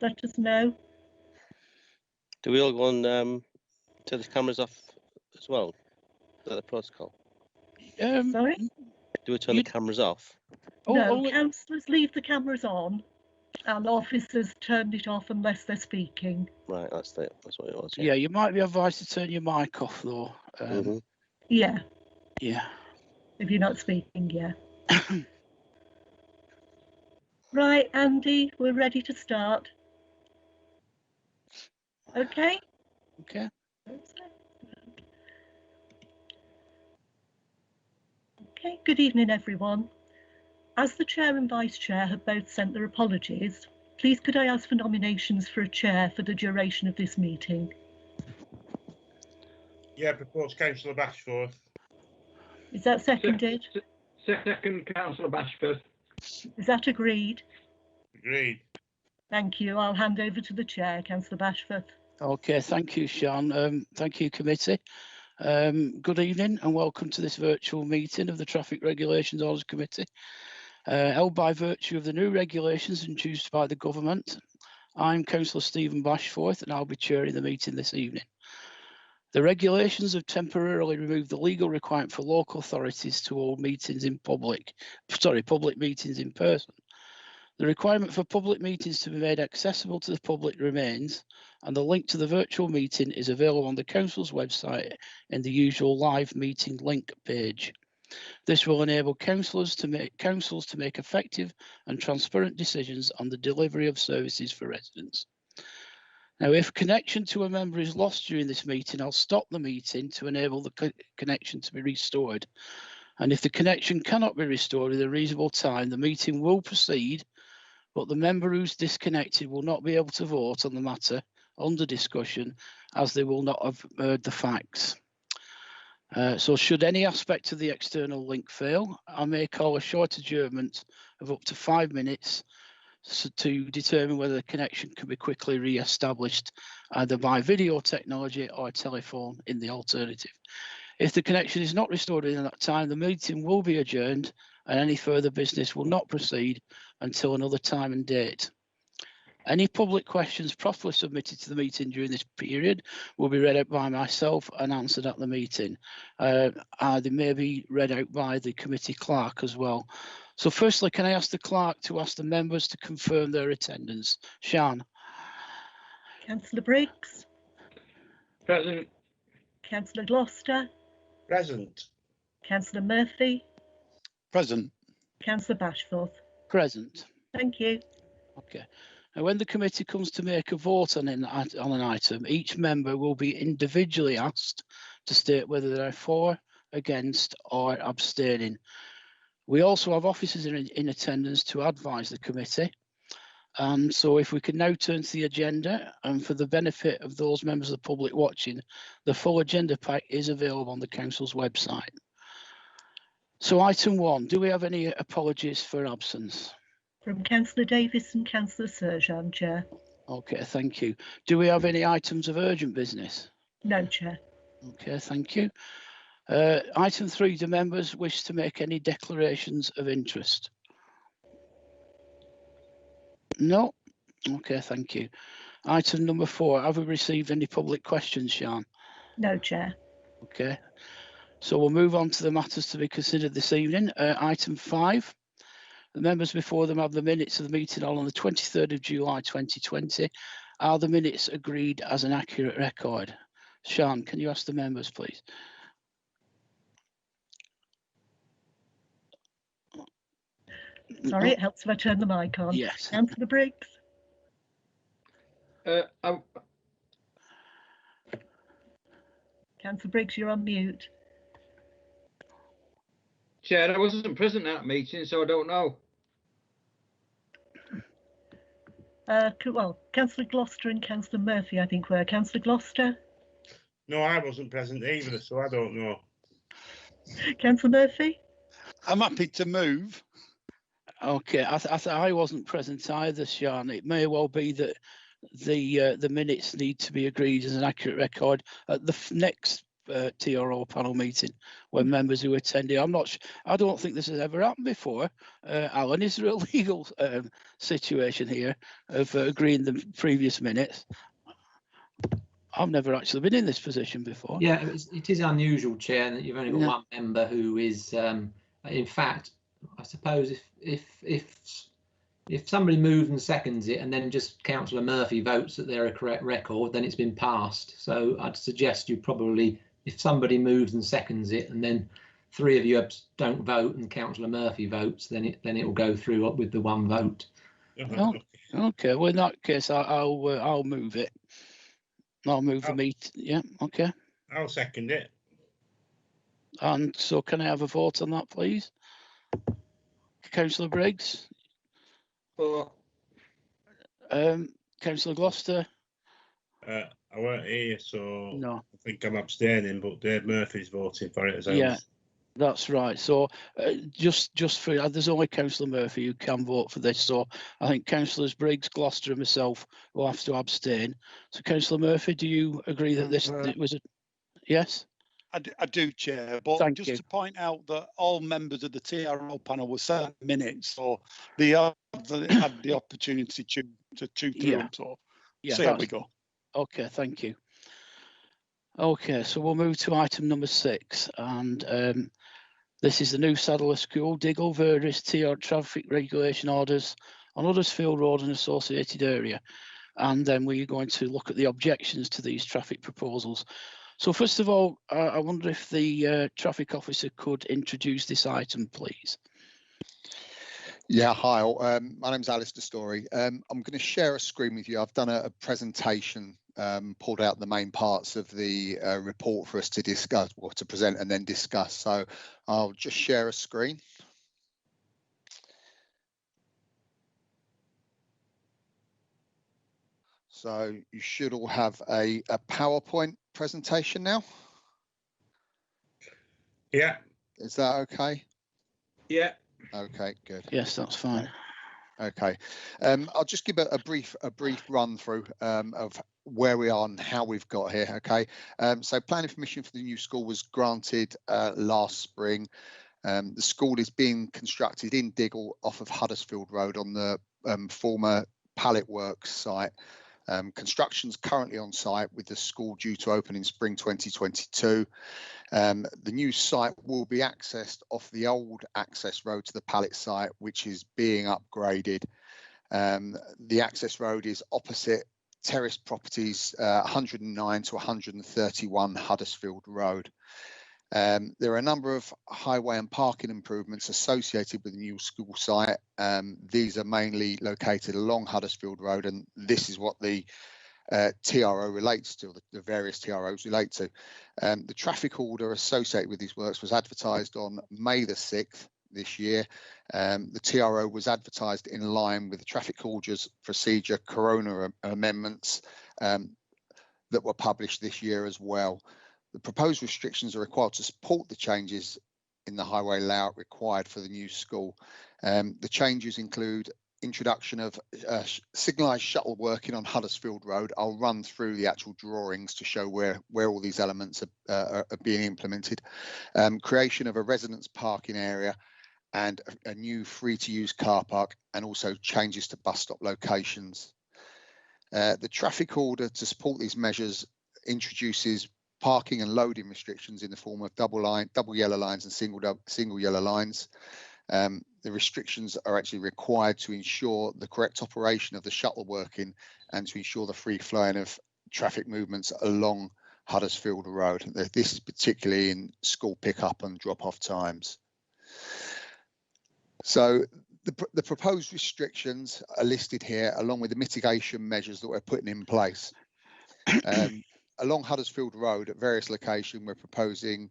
let us know. Do we all go on turn the cameras off as well? Is that the protocol? Sorry? Do we turn the cameras off? No, councillors leave the cameras on and officers turn it off unless they're speaking. Right, that's what it was. Yeah, you might be advised to turn your mic off though. Yeah. Yeah. If you're not speaking, yeah. Right, Andy, we're ready to start. Okay? Okay. Okay, good evening, everyone. As the Chair and Vice Chair have both sent their apologies, please could I ask for nominations for a Chair for the duration of this meeting? Yeah, propose Councillor Bashforth. Is that seconded? Second, Councillor Bashford. Is that agreed? Agreed. Thank you. I'll hand over to the Chair, Councillor Bashforth. Okay, thank you, Sean. Thank you, committee. Good evening and welcome to this virtual meeting of the Traffic Regulations Orders Committee. Held by virtue of the new regulations introduced by the government. I'm Councillor Stephen Bashforth and I'll be chairing the meeting this evening. The regulations have temporarily removed the legal requirement for local authorities to hold meetings in public meetings in person. The requirement for public meetings to be made accessible to the public remains, and the link to the virtual meeting is available on the Council's website in the usual live meeting link page. This will enable councils to make effective and transparent decisions on the delivery of services for residents. Now, if connection to a member is lost during this meeting, I'll stop the meeting to enable the connection to be restored. And if the connection cannot be restored in a reasonable time, the meeting will proceed, but the member who's disconnected will not be able to vote on the matter under discussion as they will not have heard the facts. So should any aspect of the external link fail, I may call a short adjournment of up to 5 minutes to determine whether the connection can be quickly re-established either by video technology or telephone in the alternative. If the connection is not restored in that time, the meeting will be adjourned and any further business will not proceed until another time and date. Any public questions properly submitted to the meeting during this period will be read out by myself and answered at the meeting. They may be read out by the committee clerk as well. So firstly, can I ask the clerk to ask the members to confirm their attendance? Sean. Councillor Briggs. Present. Councillor Gloucester. Present. Councillor Murphy. Present. Councillor Bashforth. Present. Thank you. Okay. Now, when the committee comes to make a vote on an item, each member will be individually asked to state whether they're for, against, or abstaining. We also have officers in attendance to advise the committee. So if we can now turn to the agenda, and for the benefit of those members of the public watching, the full agenda pack is available on the council's website. So item 1, do we have any apologies for absence? From Councillor Davis and Councillor Serjeant, Chair. Okay, thank you. Do we have any items of urgent business? No, Chair. Okay, thank you. Item 3, do members wish to make any declarations of interest? No? Okay, thank you. Item number 4, have we received any public questions, Sean? No, Chair. Okay, so we'll move on to the matters to be considered this evening. Item 5, the members before them have the minutes of the meeting on the 23rd of July 2020. Are the minutes agreed as an accurate record? Sean, can you ask the members, please? Sorry, it helps if I turn the mic on. Yes. Councillor Briggs. Councillor Briggs, you're on mute. Chair, I wasn't present at that meeting, so I don't know. Well, Councillor Gloucester and Councillor Murphy, I think, were. Councillor Gloucester? No, I wasn't present either, so I don't know. Councillor Murphy? I'm happy to move. Okay, I wasn't present either, Sean. It may well be that the minutes need to be agreed as an accurate record at the next TRO panel meeting when members who attended. I don't think this has ever happened before. Alan, is there a legal situation here of agreeing the previous minutes? I've never actually been in this position before. Yeah, it is unusual, Chair, that you've only got Yeah. one member who is, in fact, I suppose if somebody moves and seconds it and then just Councillor Murphy votes that they're a correct record, then it's been passed. So I'd suggest you probably, if somebody moves and seconds it and then 3 of you don't vote and Councillor Murphy votes, then it will go through with the one vote. Okay, well in that case I'll move it. I'll move the meet. Yeah, okay. I'll second it. And so can I have a vote on that, please? Councillor Briggs? For Councillor Gloucester? I weren't here, so No. I think I'm abstaining, but Dave Murphy's voting for it as well. Yeah, that's right. So just for there's only Councillor Murphy who can vote for this. So I think Councillors Briggs, Gloucester and myself will have to abstain. So Councillor Murphy, do you agree that this it was a yes? I do, Chair, but Thank just you. to point out that all members of the TRO panel were 7 minutes, so they had the opportunity to chew through Yeah. them. So Yeah, see how we go. okay, thank you. Okay, so we'll move to item number 6, and this is the new Saddler School, Diggle, various TR traffic regulation orders on Huddersfield Road and associated area. And then we're going to look at the objections to these traffic proposals. So first of all, I wonder if the traffic officer could introduce this item, please. Yeah, hi, my name's Alistair Story. I'm going to share a screen with you. I've done a presentation, pulled out the main parts of the report for us to discuss, or to present and then discuss. So I'll just share a screen. So you should all have a PowerPoint presentation now. Yeah. Is that okay? yeah, Okay, good. Yes, that's fine. Okay, I'll just give a brief run through of where we are and how we've got here. Okay, so planning permission for the new school was granted last spring. The school is being constructed in Diggle off of Huddersfield Road on the former Pallet Works site. Construction's currently on site with the school due to open in spring 2022. The new site will be accessed off the old access road to the Pallet site, which is being upgraded. The access road is opposite Terrace Properties 109 to 131 Huddersfield Road. There are a number of highway and parking improvements associated with the new school site. These are mainly located along Huddersfield Road, and this is what the TRO relates to, the various TROs relate to. The traffic order associated with these works was advertised on May the 6th this year. The TRO was advertised in line with the traffic orders procedure corona amendments that were published this year as well. The proposed restrictions are required to support the changes in the highway layout required for the new school. The changes include introduction of signalised shuttle working on Huddersfield Road. I'll run through the actual drawings to show where all these elements are being implemented. Creation of a residence parking area and a new free-to-use car park, and also changes to bus stop locations. The traffic order to support these measures introduces parking and loading restrictions in the form of double yellow lines and single yellow lines. The restrictions are actually required to ensure the correct operation of the shuttle working and to ensure the free flowing of traffic movements along Huddersfield Road. This is particularly in school pick-up and drop-off times. So the proposed restrictions are listed here along with the mitigation measures that we're putting in place. Along Huddersfield Road at various locations, we're proposing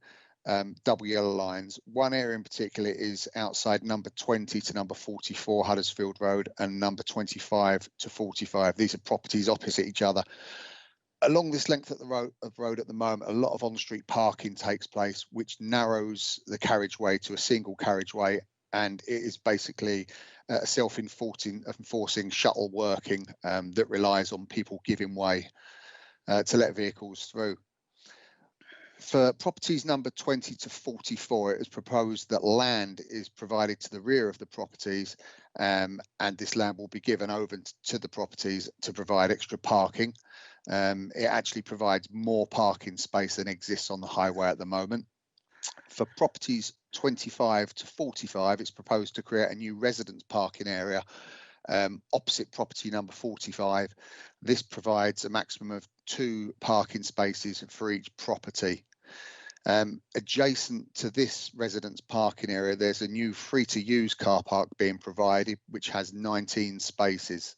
double yellow lines. One area in particular is outside number 20 to number 44 Huddersfield Road and number 25 to 45. These are properties opposite each other. Along this length of the road at the moment, a lot of on-street parking takes place, which narrows the carriageway to a single carriageway, and it is basically a self-enforcing shuttle working that relies on people giving way to let vehicles through. For properties number 20 to 44, it is proposed that land is provided to the rear of the properties, and this land will be given over to the properties to provide extra parking. It actually provides more parking space than exists on the highway at the moment. For properties 25 to 45, it's proposed to create a new residence parking area opposite property number 45. This provides a maximum of 2 parking spaces for each property. Adjacent to this residence parking area, there's a new free-to-use car park being provided, which has 19 spaces.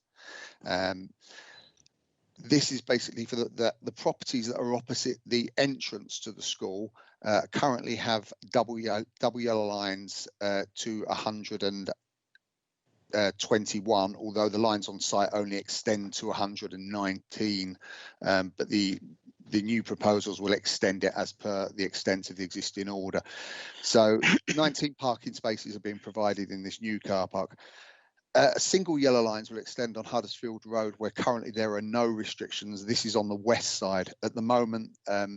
This is basically for the properties that are opposite the entrance to the school. Currently have double yellow lines to 121, although the lines on site only extend to 119, but the new proposals will extend it as per the extent of the existing order. So 19 parking spaces are being provided in this new car park. Single yellow lines will extend on Huddersfield Road, where currently there are no restrictions. This is on the west side. At the moment, a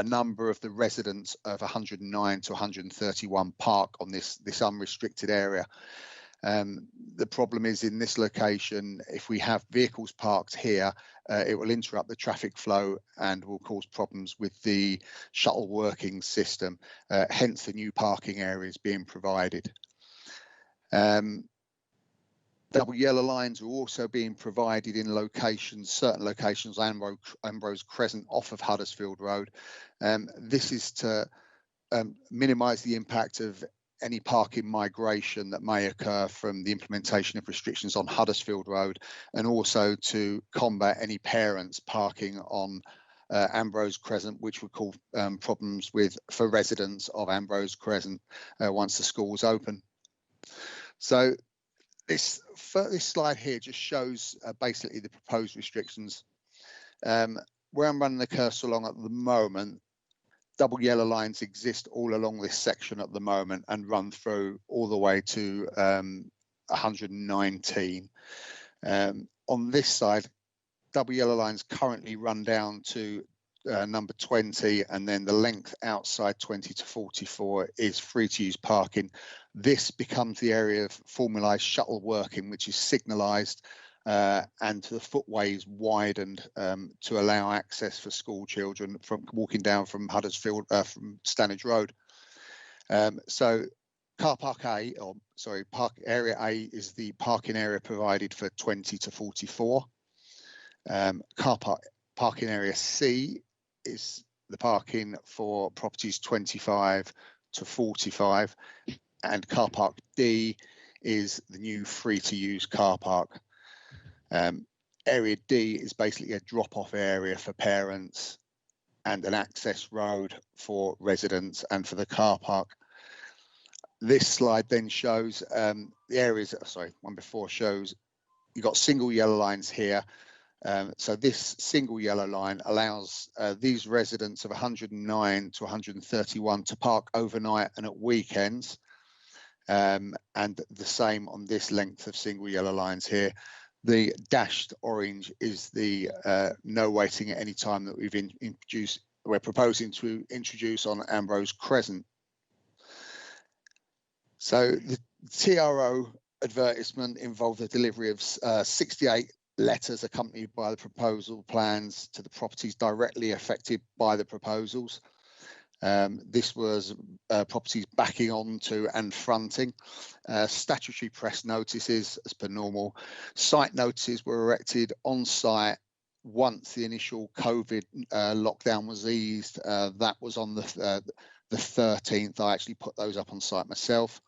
number of the residents of 109 to 131 park on this unrestricted area. The problem is in this location, if we have vehicles parked here, it will interrupt the traffic flow and will cause problems with the shuttle working system, hence the new parking areas being provided. Double yellow lines are also being provided in locations, certain locations, Ambrose Crescent off of Huddersfield Road. This is to minimise the impact of any parking migration that may occur from the implementation of restrictions on Huddersfield Road, and also to combat any parents parking on Ambrose Crescent, which would cause problems for residents of Ambrose Crescent once the school was open. So this slide here just shows basically the proposed restrictions. Where I'm running the cursor along at the moment, double yellow lines exist all along this section at the moment and run through all the way to 119. On this side, double yellow lines currently run down to number 20, and then the length outside 20 to 44 is free to use parking. This becomes the area of formalised shuttle working, which is signalised, and the footway is widened to allow access for school children from walking down from Huddersfield, from Stanage Road. So park area A is the parking area provided for 20 to 44. Parking area C is the parking for properties 25 to 45, and car park D is the new free to use car park. Area D is basically a drop-off area for parents and an access road for residents and for the car park. This slide then shows the areas, one before shows you've got single yellow lines here. So this single yellow line allows these residents of 109 to 131 to park overnight and at weekends, and the same on this length of single yellow lines here. The dashed orange is the no waiting at any time that we're proposing to introduce on Ambrose Crescent. So the TRO advertisement involved the delivery of 68 letters accompanied by the proposal plans to the properties directly affected by the proposals. This was properties backing onto and fronting. Statutory press notices, as per normal. Site notices were erected on site once the initial COVID lockdown was eased. That was on the 13th. I actually put those up on site myself.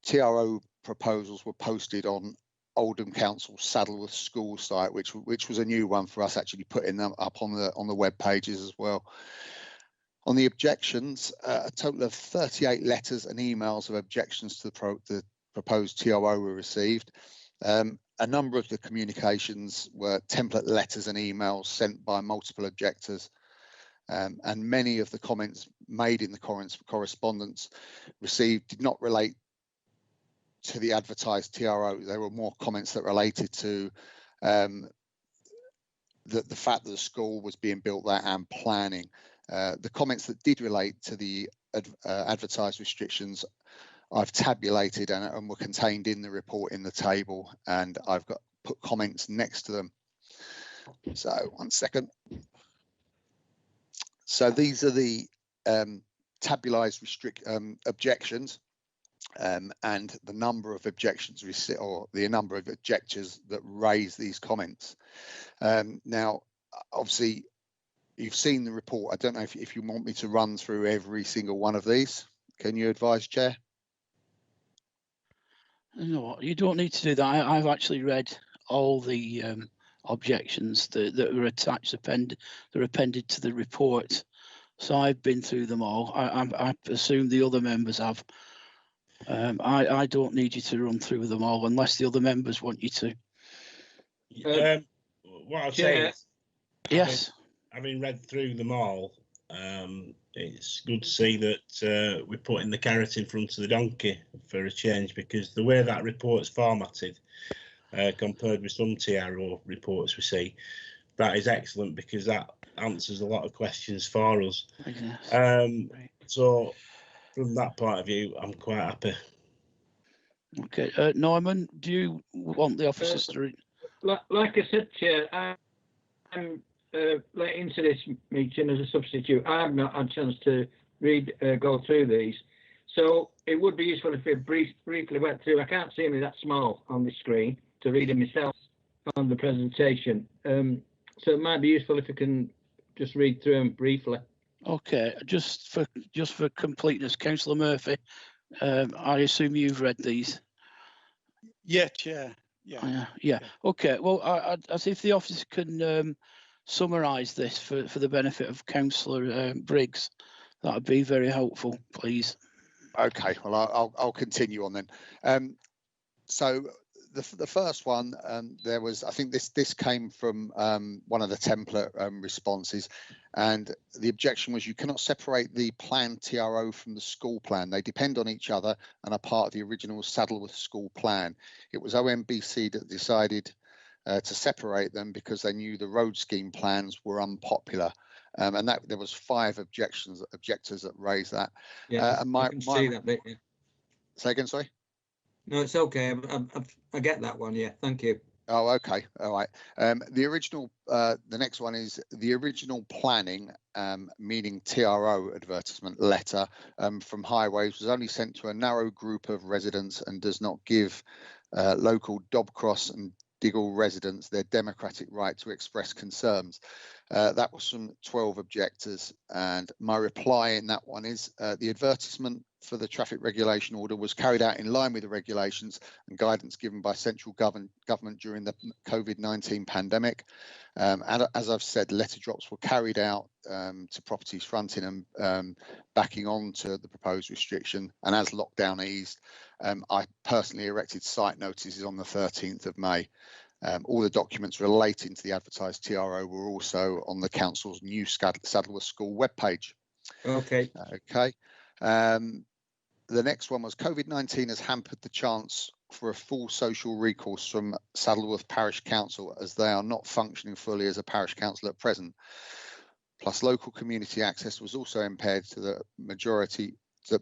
TRO proposals were posted on Oldham Council Saddleworth School site, which was a new one for us, actually putting them up on the web pages as well. On the objections, a total of 38 letters and emails of objections to the proposed TRO were received. A number of the communications were template letters and emails sent by multiple objectors, and many of the comments made in the correspondence received did not relate to the advertised TRO. There were more comments that related to the fact that the school was being built there and planning. The comments that did relate to the advertised restrictions I've tabulated and were contained in the report in the table, and I've put comments next to them. So 1 second. So these are the tabularized objections, and the number of objections received, or the number of objectors that raise these comments. Now, obviously, you've seen the report. I don't know if you want me to run through every single one of these. Can you advise, Chair? No, you don't need to do that. I've actually read all the objections that were attached, they're appended to the report. So I've been through them all. I assume the other members have. I don't need you to run through them all unless the other members want you to. What I'll say is, Yes. having read through them all, it's good to see that we're putting the carrot in front of the donkey for a change, because the way that report's formatted, compared with some TRO reports we see, that is excellent, because that answers a lot of questions for us. Right. So from that point of view, I'm quite happy. Okay, Norman, do you want the officers to read? Like I said, Chair, I'm late into this meeting as a substitute. I have not had a chance to go through these. So it would be useful if we briefly went through. I can't see them that small on the screen to read them myself on the presentation. So it might be useful if we can just read through them briefly. Okay, just for completeness, Councillor Murphy, I assume you've read these. Yeah, Chair. Yeah. Yeah. Okay. Well, I see if the officer can summarise this for the benefit of Councillor Briggs. That would be very helpful, please. Okay. Well, I'll continue on then. So the first one, there was, I think this came from one of the template responses, and the objection was you cannot separate the planned TRO from the school plan. They depend on each other and are part of the original Saddleworth school plan. It was OMBC that decided to separate them because they knew the road scheme plans were unpopular. And that there was 5 objectors that raised that. Yeah, and I can see that bit. Yeah. Say again, sorry? No, it's okay. I get that one. Yeah, thank you. Oh, okay. All right. The original, the next one is the original planning, meaning TRO advertisement letter from Highways was only sent to a narrow group of residents and does not give local Dobcross and Diggle residents their democratic right to express concerns. That was from 12 objectors, and my reply in that one is the advertisement for the traffic regulation order was carried out in line with the regulations and guidance given by central government during the COVID-19 pandemic. And as I've said, letter drops were carried out to properties fronting and backing on to the proposed restriction. And as lockdown eased, I personally erected site notices on the 13th of May. All the documents relating to the advertised TRO were also on the council's new Saddleworth School webpage. Okay. Okay. The next one was COVID-19 has hampered the chance for a full social recourse from Saddleworth Parish Council, as they are not functioning fully as a parish council at present. Plus, local community access was also impaired to the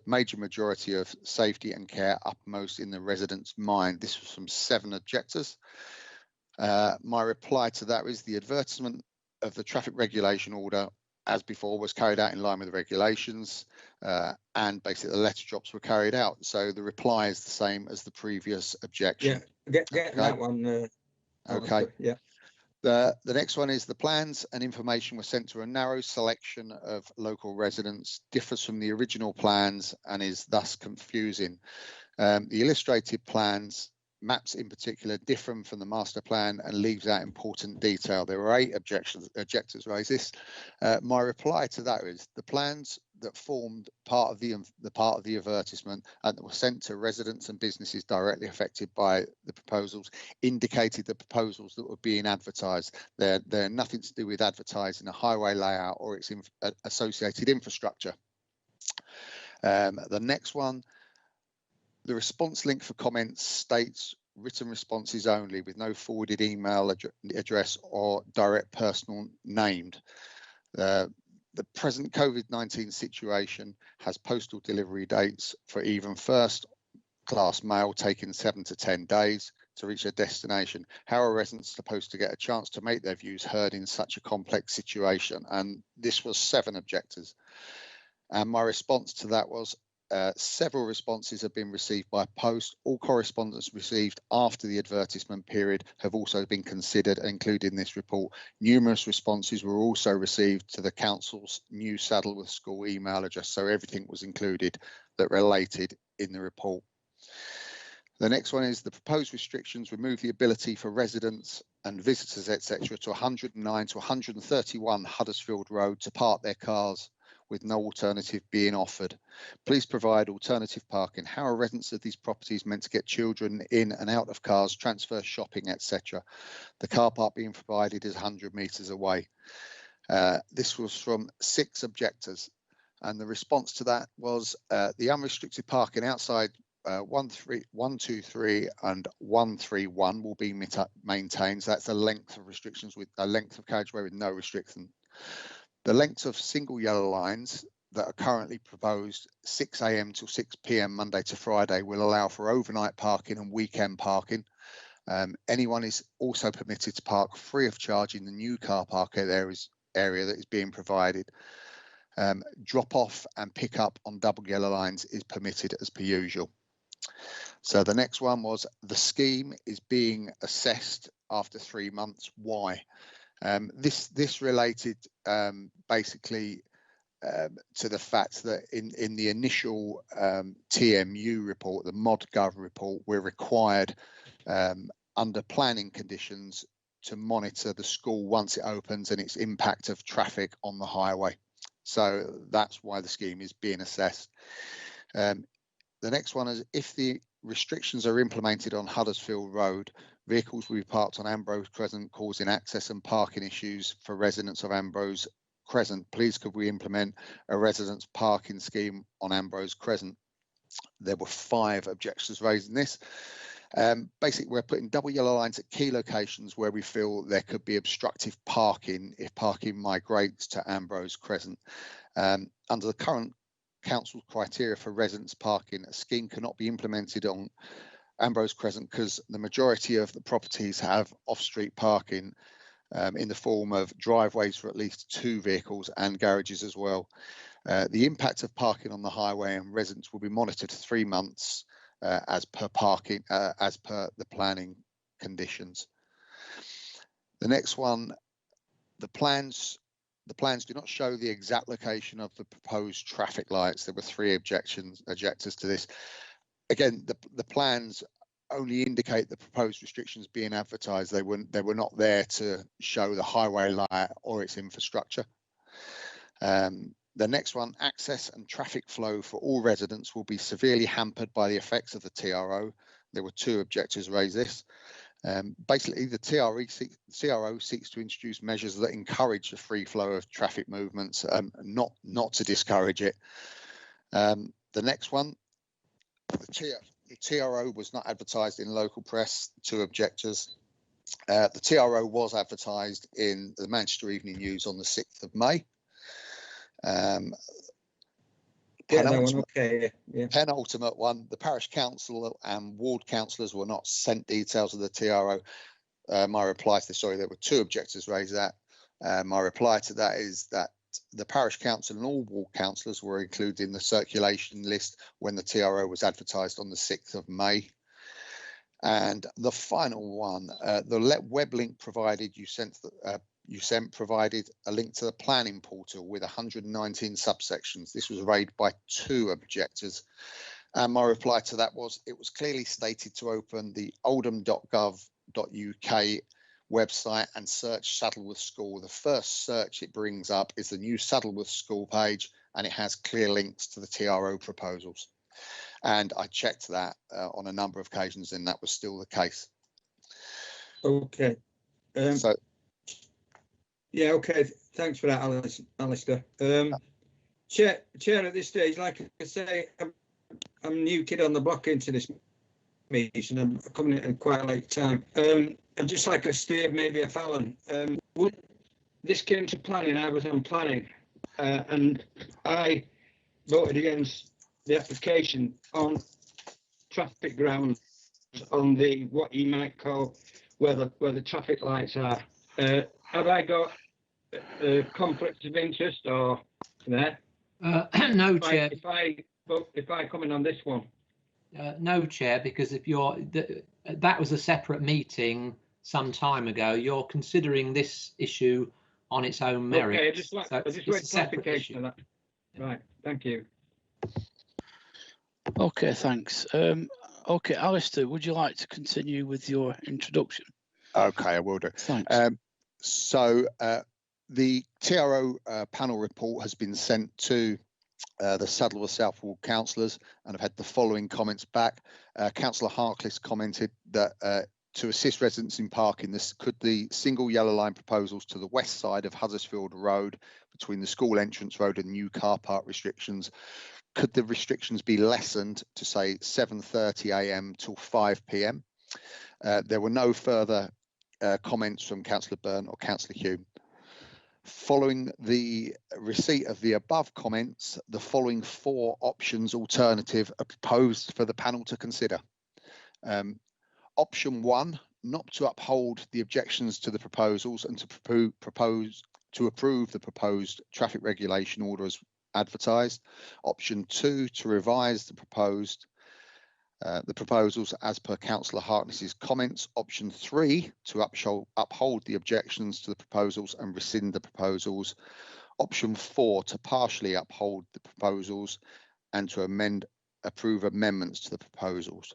major majority of safety and care uppermost in the residents' mind. This was from 7 objectors. My reply to that is the advertisement of the traffic regulation order, as before, was carried out in line with the regulations, and basically the letter drops were carried out. So the reply is the same as the previous objection. Yeah, get that one. Okay. Yeah. The next one is the plans and information were sent to a narrow selection of local residents, differs from the original plans and is thus confusing. The illustrated plans, maps in particular, differ from the master plan and leaves out important detail. There were 8 objectors raised this. My reply to that is the plans that formed part of the advertisement and that were sent to residents and businesses directly affected by the proposals indicated the proposals that were being advertised. They're nothing to do with advertising a highway layout or its associated infrastructure. The next one, the response link for comments states written responses only with no forwarded email address or direct personal named. The present COVID-19 situation has postal delivery dates for even first class mail taking 7 to 10 days to reach their destination. How are residents supposed to get a chance to make their views heard in such a complex situation? And this was 7 objectors. And my response to that was several responses have been received by post. All correspondence received after the advertisement period have also been considered, including this report. Numerous responses were also received to the council's new Saddleworth School email address, so everything was included that related in the report. The next one is the proposed restrictions remove the ability for residents and visitors, etc., to 109 to 131 Huddersfield Road to park their cars with no alternative being offered. Please provide alternative parking. How are residents of these properties meant to get children in and out of cars, transfer shopping, etc.? The car park being provided is 100 metres away. This was from 6 objectors, and the response to that was the unrestricted parking outside 123 and 131 will be maintained. So that's a length of restrictions with a length of carriageway with no restriction. The length of single yellow lines that are currently proposed 6 a.m. till 6 p.m. Monday to Friday will allow for overnight parking and weekend parking. Anyone is also permitted to park free of charge in the new car park area that is being provided. Drop off and pick up on double yellow lines is permitted as per usual. So the next one was the scheme is being assessed after 3 months. Why? This related basically to the fact that in the initial TMU report, the ModGov report, we're required under planning conditions to monitor the school once it opens and its impact of traffic on the highway. So that's why the scheme is being assessed. The next one is if the restrictions are implemented on Huddersfield Road, vehicles will be parked on Ambrose Crescent, causing access and parking issues for residents of Ambrose Crescent. Please could we implement a residents parking scheme on Ambrose Crescent? There were 5 objections raised in this. Basically, we're putting double yellow lines at key locations where we feel there could be obstructive parking if parking migrates to Ambrose Crescent. Under the current council criteria for residents parking, a scheme cannot be implemented on Ambrose Crescent because the majority of the properties have off-street parking in the form of driveways for at least 2 vehicles and garages as well. The impact of parking on the highway and residents will be monitored 3 months as per the planning conditions. The next one, the plans do not show the exact location of the proposed traffic lights. There were 3 objectors to this. Again, the plans only indicate the proposed restrictions being advertised. They were not there to show the highway light or its infrastructure. The next one, access and traffic flow for all residents will be severely hampered by the effects of the TRO. There were 2 objectors raised this. Basically, the TRO seeks to introduce measures that encourage the free flow of traffic movements, not to discourage it. The next one, the TRO was not advertised in local press. 2 objectors. The TRO was advertised in the Manchester Evening News on the 6th of May. Penultimate one, the parish council and ward councillors were not sent details of the TRO. My reply to this, sorry, there were 2 objectors raised that. My reply to that is that the parish council and all ward councillors were included in the circulation list when the TRO was advertised on the 6th of May. And the final one, the web link provided provided a link to the planning portal with 119 subsections. This was raised by 2 objectors. And my reply to that was, it was clearly stated to open the oldham.gov.uk website and search Saddleworth School. The first search it brings up is the new Saddleworth School page, and it has clear links to the TRO proposals. And I checked that on a number of occasions, and that was still the case. Okay. Yeah, okay. Thanks for that, Alistair. Chair, at this stage, like I say, I'm a new kid on the block into this meeting. I'm coming in at quite a late time. I'd just like to steer maybe a Fallon. When this came to planning, I was on planning, and I voted against the application on traffic grounds on the what you might call where the traffic lights are. Have I got conflicts of interest or there? No, Chair. If I come in on this one. No, Chair, because if that was a separate meeting some time ago. You're considering this issue on its own merit. Okay, I just want clarification of that. Right, thank you. Okay, thanks. Okay, Alistair, would you like to continue with your introduction? Okay, I will do. Thanks. So the TRO panel report has been sent to the Saddleworth Southwold councillors and have had the following comments back. Councillor Harkless commented that to assist residents in parking, could the single yellow line proposals to the west side of Huddersfield Road between the school entrance road and new car park restrictions, could the restrictions be lessened to say 7:30 a.m. till 5 p.m? There were no further comments from Councillor Byrne or Councillor Hume. Following the receipt of the above comments, the following 4 options alternative are proposed for the panel to consider. Option 1, not to uphold the objections to the proposals and to approve the proposed traffic regulation order as advertised. Option 2, to revise the proposals as per Councillor Harkness's comments. Option 3, to uphold the objections to the proposals and rescind the proposals. Option 4, to partially uphold the proposals and to approve amendments to the proposals.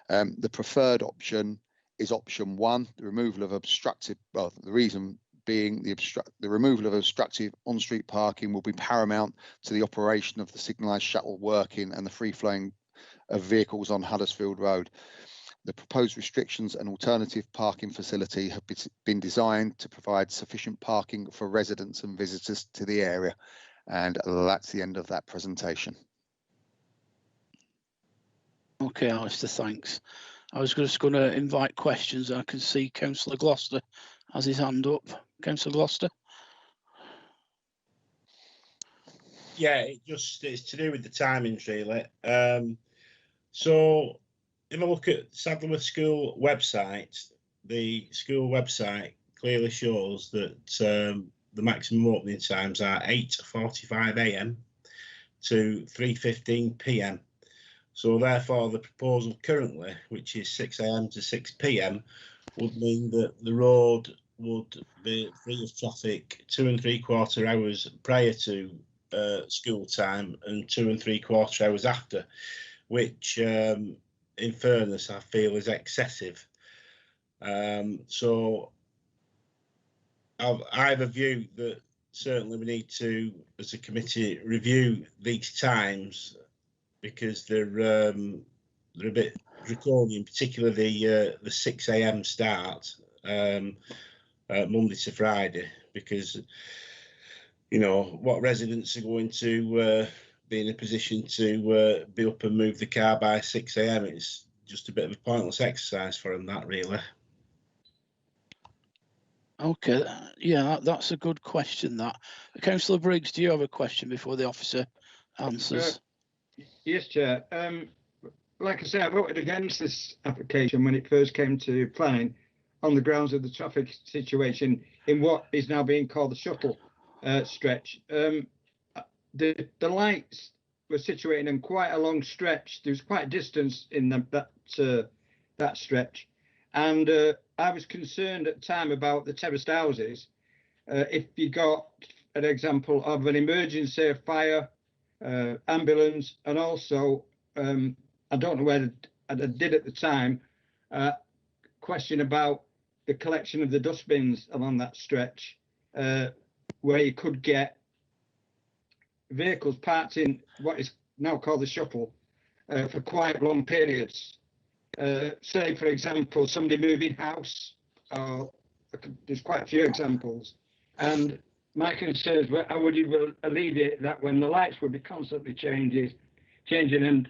The preferred option is option 1, the removal of obstructive, well, the reason being the removal of obstructive on-street parking will be paramount to the operation of the signalised shuttle working and the free flowing of vehicles on Huddersfield Road. The proposed restrictions and alternative parking facility have been designed to provide sufficient parking for residents and visitors to the area. And that's the end of that presentation. Okay, Alistair, thanks. I was just going to invite questions. I can see Councillor Gloucester has his hand up. Councillor Gloucester. Yeah, it's to do with the timings really. So if I look at Saddleworth School website, the school website clearly shows that the maximum opening times are 8:45 a.m. to 3:15 p.m. So therefore, the proposal currently, which is 6 a.m. to 6 p.m, would mean that the road would be free of traffic 2 3/4 hours prior to school time and 2 3/4 hours after, which, in fairness, I feel is excessive. So I have a view that certainly we need to, as a committee, review these times, because they're a bit draconian, particularly the 6 a.m. start Monday to Friday, because you know what residents are going to be in a position to be up and move the car by 6 a.m. It's just a bit of a pointless exercise for them, that really. Okay, yeah, that's a good question. That Councillor Briggs, do you have a question before the officer answers? Yes, Chair. Like I say, I voted against this application when it first came to planning on the grounds of the traffic situation in what is now being called the shuttle stretch. The lights were situated in quite a long stretch. There was quite a distance in that stretch, and I was concerned at the time about the terraced houses. If you got an example of an emergency, a fire, ambulance, and also I don't know whether I did at the time question about the collection of the dustbins along that stretch, where you could get vehicles parked in what is now called the shuttle for quite long periods. Say, for example, somebody moving house. There's quite a few examples, and my concerns were how would you alleviate that when the lights would be constantly changing, and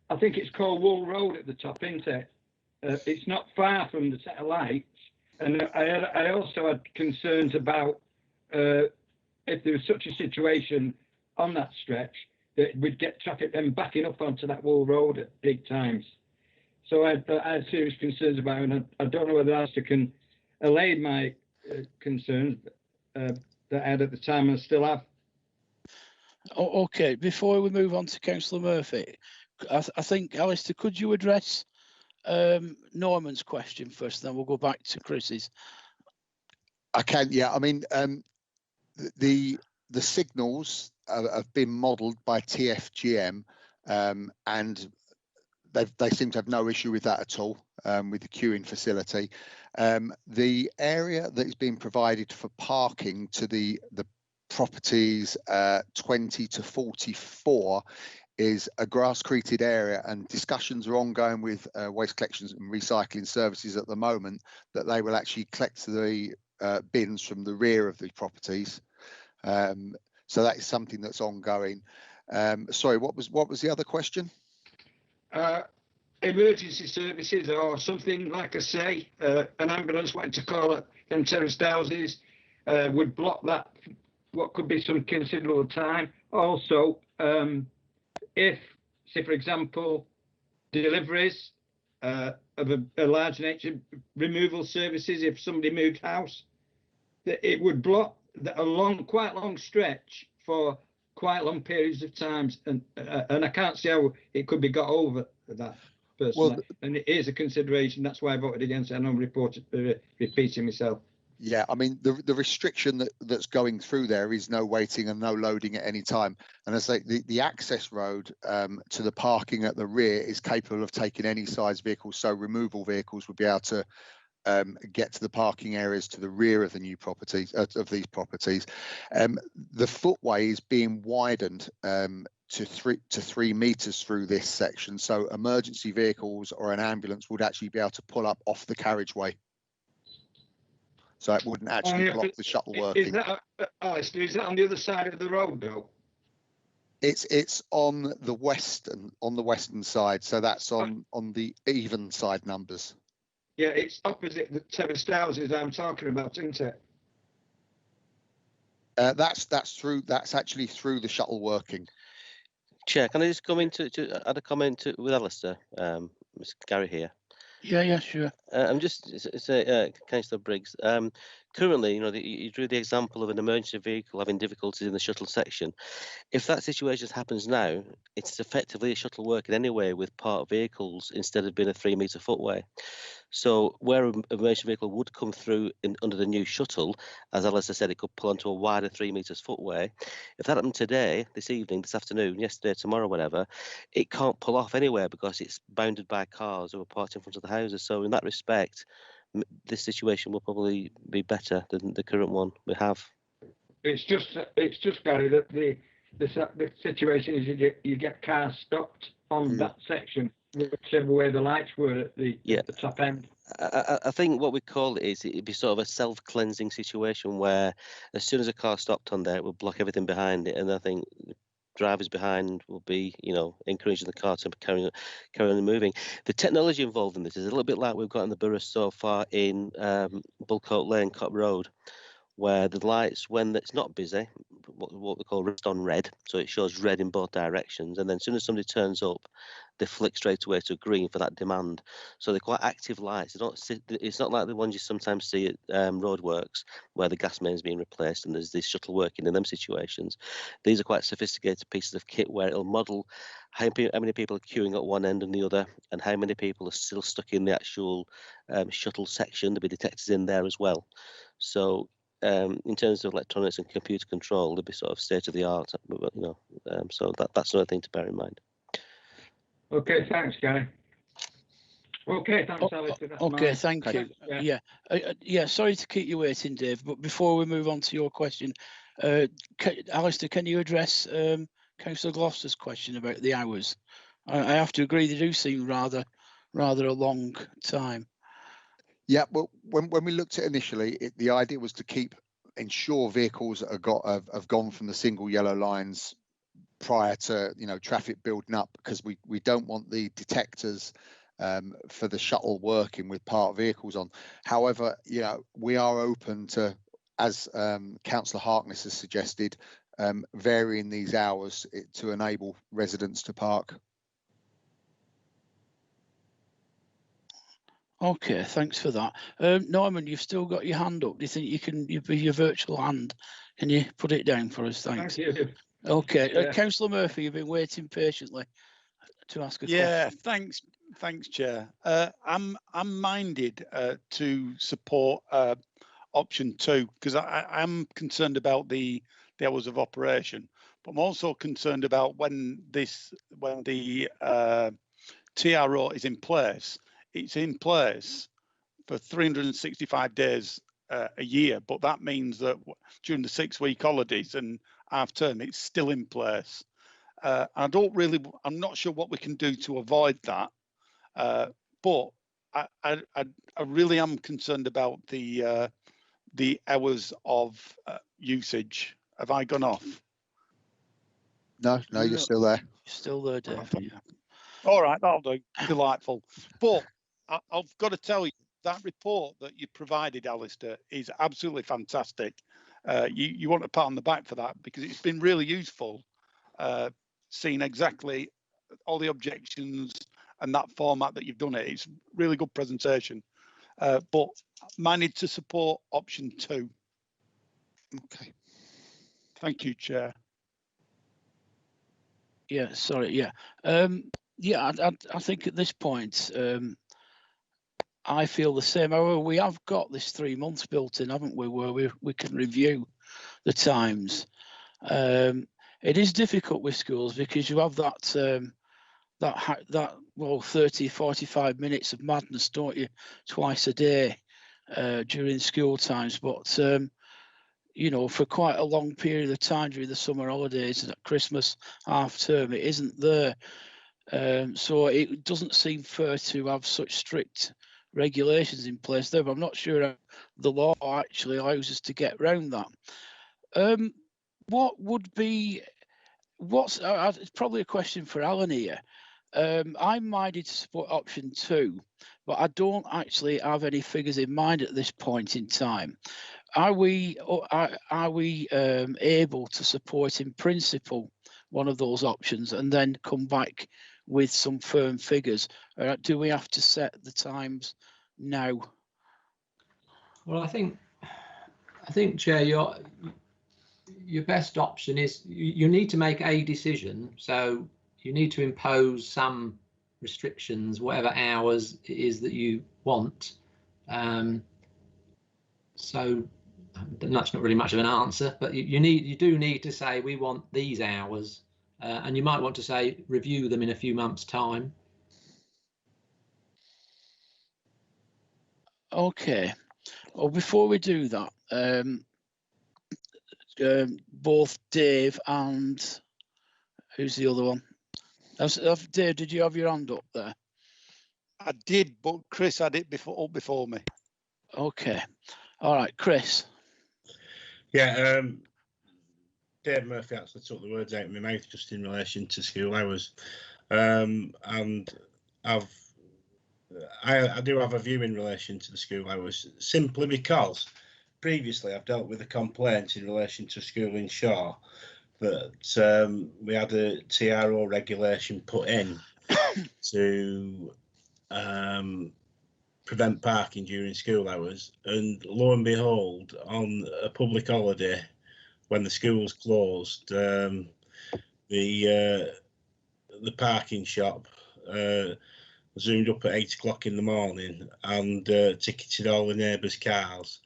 I think it's called Wool Road at the top, isn't it? It's not far from the set of lights, and I also had concerns about if there was such a situation on that stretch, that we'd get traffic then backing up onto that Wool Road at peak times. So I had serious concerns about it, and I don't know whether Alistair can allay my concerns that I had at the time and still have. Okay, before we move on to Councillor Murphy, I think, Alistair, could you address Norman's question first, then we'll go back to Chris's. I can, yeah. I mean, the signals have been modelled by TFGM, and they seem to have no issue with that at all, with the queuing facility. The area that is being provided for parking to the properties 20 to 44 is a grass-created area, and discussions are ongoing with waste collections and recycling services at the moment that they will actually collect the bins from the rear of the properties. So that is something that's ongoing. Sorry, what was the other question? Emergency services or something, like I say, an ambulance wanting to call at them terraced houses would block that, what could be some considerable time. Also, if, say for example, deliveries of a large nature, removal services, if somebody moved house, that it would block a quite long stretch for quite long periods of times, and I can't see how it could be got over that personally. Well, and it is a consideration. That's why I voted against it. I know I'm repeating myself. Yeah, I mean, the restriction that's going through there is no waiting and no loading at any time. And as I say, the access road to the parking at the rear is capable of taking any size vehicles. So removal vehicles would be able to get to the parking areas to the rear of the new properties, of these properties. The footway is being widened to 3 meters through this section. So emergency vehicles or an ambulance would actually be able to pull up off the carriageway. So it wouldn't actually block the shuttle working. Is that on the other side of the road, though? It's on the western side, so that's on the even side numbers. Yeah, it's opposite the terraced houses I'm talking about, isn't it? That's actually through the shuttle working. Chair, can I just come in to add a comment with Alistair, Mr. Gary here? Yeah, sure. I'm just say, Councillor Briggs. Currently, you drew the example of an emergency vehicle having difficulties in the shuttle section. If that situation happens now, it's effectively a shuttle working anyway with parked vehicles instead of being a 3 meter footway. So where an emergency vehicle would come through under the new shuttle, as Alistair said, it could pull onto a wider 3 meters footway. If that happened today, this evening, this afternoon, yesterday, tomorrow, whatever, it can't pull off anywhere because it's bounded by cars who are parked in front of the houses. So in that respect, this situation will probably be better than the current one we have. It's just Gary, that the situation is you get cars stopped on that section, whichever way the lights were at the top end. I think what we call it is it'd be sort of a self-cleansing situation where as soon as a car stopped on there, it would block everything behind it, and I think drivers behind will be, encouraging the car to carry on moving. The technology involved in this is a little bit like we've got in the borough so far in Bulcote Lane, Cop Road, where the lights, when it's not busy, what we call rest on red, so it shows red in both directions, and then as soon as somebody turns up, they flick straight away to green for that demand. So they're quite active lights. They don't sit, it's not like the ones you sometimes see at roadworks where the gas main's being replaced and there's this shuttle working in them situations. These are quite sophisticated pieces of kit where it'll model how many people are queuing at one end and the other, and how many people are still stuck in the actual shuttle section. There'll be detectors in there as well. So in terms of electronics and computer control, they'll be sort of state of the art, so that's another thing to bear in mind. Okay, thanks, Gary. Okay, thanks, Alistair. Okay, thank you. Yeah, sorry to keep you waiting, Dave, but before we move on to your question, Alistair, can you address Councillor Gloucester's question about the hours? I have to agree, they do seem rather a long time. Yeah, well, when we looked at it initially, the idea was to ensure vehicles have gone from the single yellow lines prior to traffic building up, because we don't want the detectors for the shuttle working with parked vehicles on. However, we are open to as Councillor Harkness has suggested, varying these hours to enable residents to park. Okay, thanks for that. Norman, you've still got your hand up. Do you think you can, your virtual hand, can you put it down for us? Thanks. Thank you. Okay, Yeah. Councillor Murphy, you've been waiting patiently to ask a question. Yeah, thanks, Chair. I'm minded to support option 2 because I'm concerned about the hours of operation, but I'm also concerned about when the TRO is in place. It's in place for 365 days a year, but that means that during the 6-week holidays and half term, it's still in place. I'm not sure what we can do to avoid that, but I really am concerned about the hours of usage. Have I gone off? No, you're still there. You're still there, Dave. Yeah. All right, that'll do. Delightful. But I've got to tell you, that report that you provided, Alistair, is absolutely fantastic. You want a pat on the back for that because it's been really useful, seeing exactly all the objections and that format that you've done it. It's really good presentation. But minded to support option 2. Okay. Thank you, Chair. Yeah, sorry. Yeah. Yeah, I think at this point, I feel the same. However, we have got this 3 months built in, haven't we, where we can review the times. It is difficult with schools because you have that well 30, 45 minutes of madness, don't you, twice a day during school times. But you know, for quite a long period of time during the summer holidays, Christmas, half term, it isn't there. So it doesn't seem fair to have such strict regulations in place there, but I'm not sure the law actually allows us to get around that. What would be, it's probably a question for Alan here. I'm minded to support option 2, but I don't actually have any figures in mind at this point in time. Are we able to support in principle one of those options and then come back with some firm figures? Or do we have to set the times now? Well, I think, Chair, your best option is you need to make a decision. So you need to impose some restrictions, whatever hours it is that you want. So that's not really much of an answer, but you do need to say we want these hours, and you might want to say review them in a few months' time. Okay. Well, before we do that, both Dave and who's the other one? Dave, did you have your hand up there? I did, but Chris had it before me. Okay. All right, Chris. Yeah, Dave Murphy actually took the words out of my mouth just in relation to school hours, and I do have a view in relation to the school hours simply because previously I've dealt with a complaint in relation to a school in Shaw that we had a TRO regulation put in to prevent parking during school hours, and lo and behold, on a public holiday when the school's closed, the parking shop zoomed up at 8 o'clock in the morning and ticketed all the neighbours' cars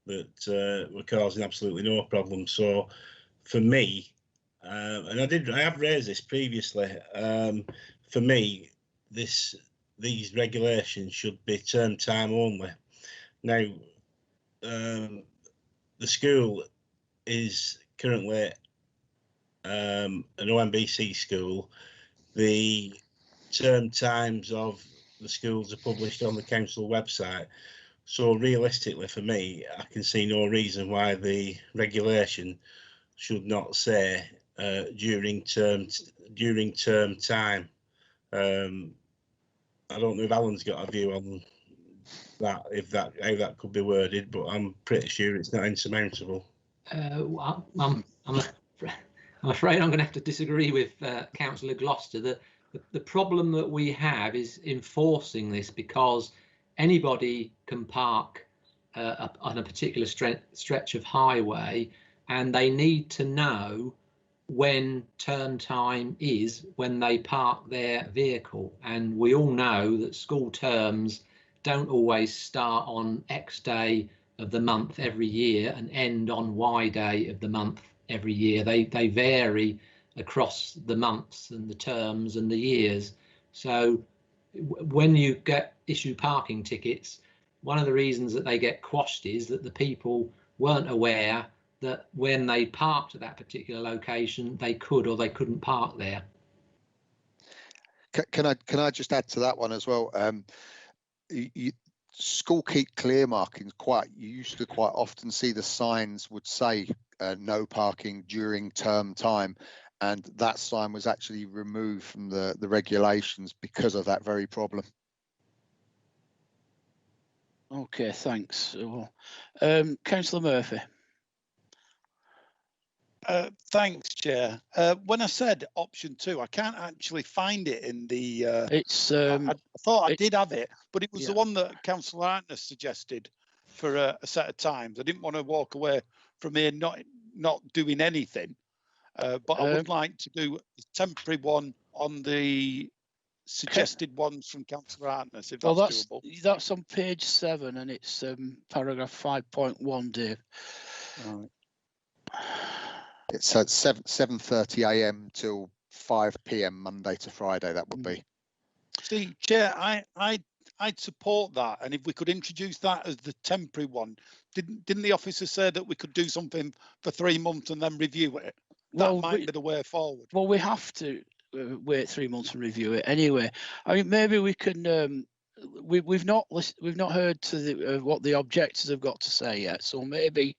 that were causing absolutely no problem. So for me, and I have raised this previously, for me, these regulations should be term time only. Now, the school is currently an OMBC school. The term times of the schools are published on the council website. So realistically, for me, I can see no reason why the regulation should not say during term time. I don't know if Alan's got a view on how that could be worded, but I'm pretty sure it's not insurmountable. I'm afraid I'm going to have to disagree with Councillor Gloucester. The problem that we have is enforcing this, because anybody can park on a particular stretch of highway, and they need to know when term time is when they park their vehicle. And we all know that school terms don't always start on X day of the month every year and end on Y day of the month every year. They vary across the months and the terms and the years. So when you issue parking tickets, one of the reasons that they get quashed is that the people weren't aware that when they parked at that particular location, they could or they couldn't park there. Can I just add to that one as well? School keep clear markings, you used to quite often see the signs would say no parking during term time, and that sign was actually removed from the regulations because of that very problem. Okay, thanks. Councillor Murphy. Thanks, Chair. When I said option 2, I can't actually find it in the. It's. I thought I did have it, but it was yeah. the one that Councillor Hartness suggested for a set of times. I didn't want to walk away from here not doing anything, but I would like to do a temporary one on the suggested ones from Councillor Hartness, if that's doable. That's on page 7, and it's paragraph 5.1, Dave. Right. It's at 7:30 a.m. till 5 p.m. Monday to Friday. That would be. See, Chair, I'd support that, and if we could introduce that as the temporary one. Didn't the officer say that we could do something for 3 months and then review it? That might be the way forward. Well, we have to wait 3 months and review it anyway. I mean, maybe we can. We've not heard to what the objectors have got to say yet, so maybe